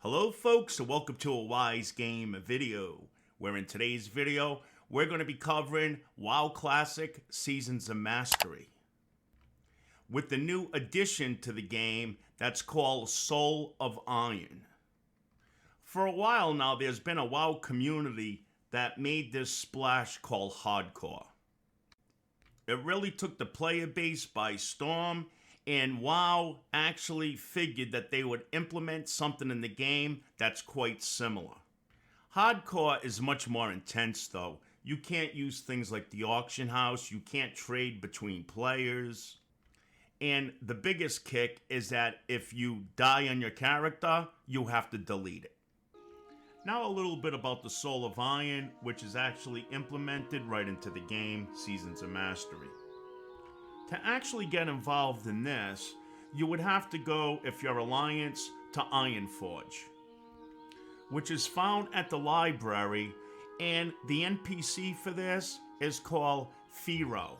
Hello folks, and welcome to a Wise Game video, where in today's video, we're going to be covering WoW Classic Seasons of Mastery, with the new addition to the game that's called Soul of Iron. For a while now, there's been a WoW community that made this splash called Hardcore. It really took the player base by storm, and WoW actually figured that they would implement something in the game that's quite similar. Hardcore is much more intense though. You can't use things like the auction house, you can't trade between players. And the biggest kick is that if you die on your character, you have to delete it. Now a little bit about the Soul of Iron, which is actually implemented right into the game, Seasons of Mastery. To actually get involved in this, you would have to go, if you're Alliance, to Ironforge, which is found at the library, and the NPC for this is called Firo,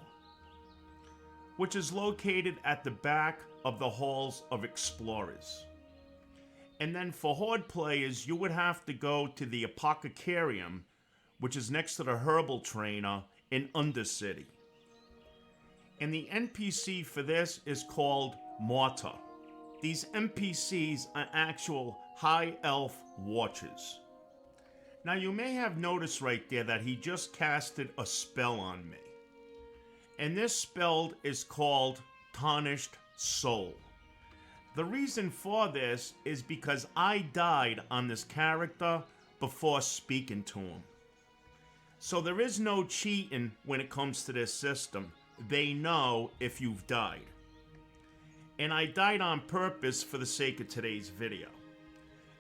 which is located at the back of the Halls of Explorers. And then for Horde players, you would have to go to the Apothecarium, which is next to the Herbal Trainer in Undercity. And the NPC for this is called Mortar. These NPCs are actual high elf watchers. Now you may have noticed right there that he just casted a spell on me. And this spell is called Tarnished Soul. The reason for this is because I died on this character before speaking to him. So there is no cheating when it comes to this system. They know if you've died. And I died on purpose for the sake of today's video.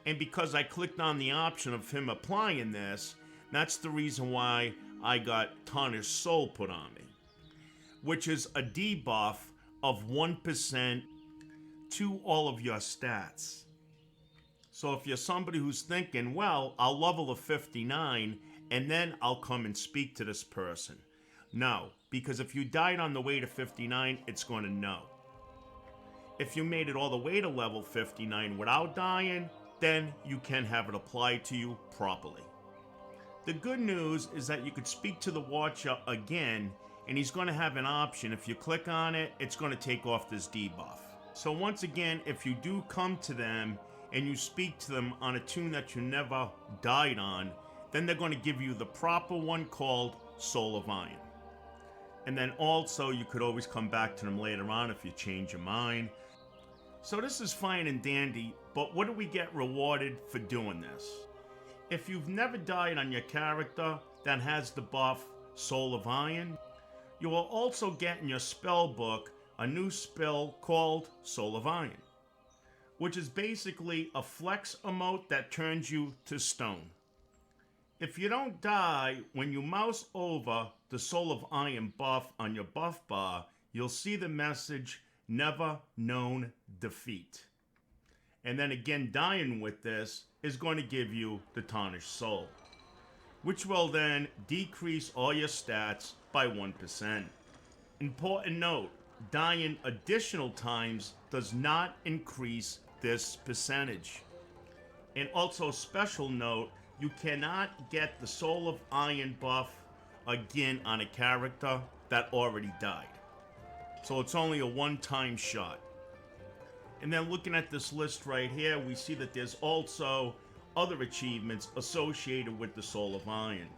And because I clicked on the option of him applying this, that's the reason why I got Tarnished Soul put on me, which is a debuff of 1% to all of your stats. So if you're somebody who's thinking, well, I'll level to 59 and then I'll come and speak to this person. No, because if you died on the way to 59, it's going to know. If you made it all the way to level 59 without dying, then you can have it applied to you properly. The good news is that you could speak to the Watcher again, and he's going to have an option. If you click on it, it's going to take off this debuff. So once again, if you do come to them and you speak to them on a tune that you never died on, then they're going to give you the proper one called Soul of Iron. And then also, you could always come back to them later on if you change your mind. So this is fine and dandy, but what do we get rewarded for doing this? If you've never died on your character that has the buff Soul of Iron, you will also get in your spell book a new spell called Soul of Iron, which is basically a flex emote that turns you to stone. If you don't die, when you mouse over the Soul of Iron buff on your buff bar, you'll see the message, Never Known Defeat. And then again, dying with this is going to give you the Tarnished Soul, which will then decrease all your stats by 1%. Important note, dying additional times does not increase this percentage. And also special note, you cannot get the Soul of Iron buff again on a character that already died. So it's only a one-time shot. And then looking at this list right here, we see that there's also other achievements associated with the Soul of Iron.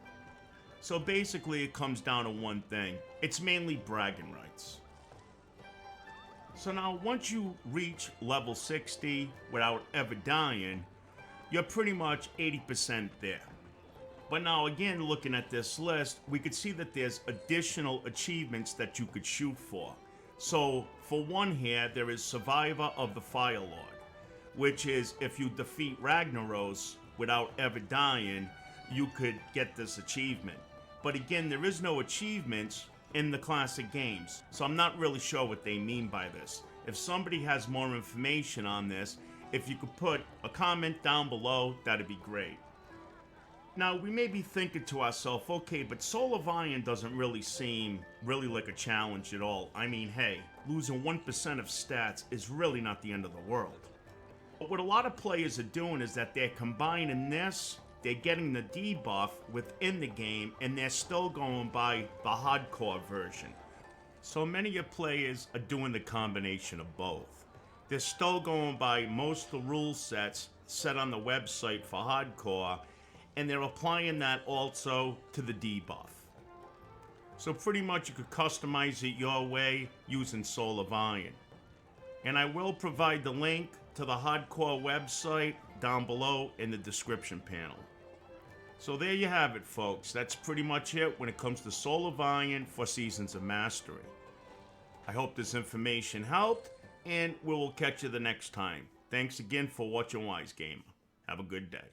So basically it comes down to one thing. It's mainly bragging rights. So now once you reach level 60 without ever dying, you're pretty much 80% there. But now again, looking at this list, we could see that there's additional achievements that you could shoot for. So for one here, there is Survivor of the Fire Lord, which is if you defeat Ragnaros without ever dying, you could get this achievement. But again, there is no achievements in the classic games, so I'm not really sure what they mean by this. If somebody has more information on this, if you could put a comment down below, that'd be great. Now, we may be thinking to ourselves, okay, but Soul of Iron doesn't really seem like a challenge at all. I mean, hey, losing 1% of stats is really not the end of the world. But what a lot of players are doing is that they're combining this, they're getting the debuff within the game, and they're still going by the hardcore version. So many of players are doing the combination of both. They're still going by most of the rule sets set on the website for hardcore, and they're applying that also to the debuff. So pretty much you could customize it your way using Soul of Iron. And I will provide the link to the hardcore website down below in the description panel. So there you have it, folks. That's pretty much it when it comes to Soul of Iron for Seasons of Mastery. I hope this information helped, and we will catch you the next time. Thanks again for watching Wise Gamer. Have a good day.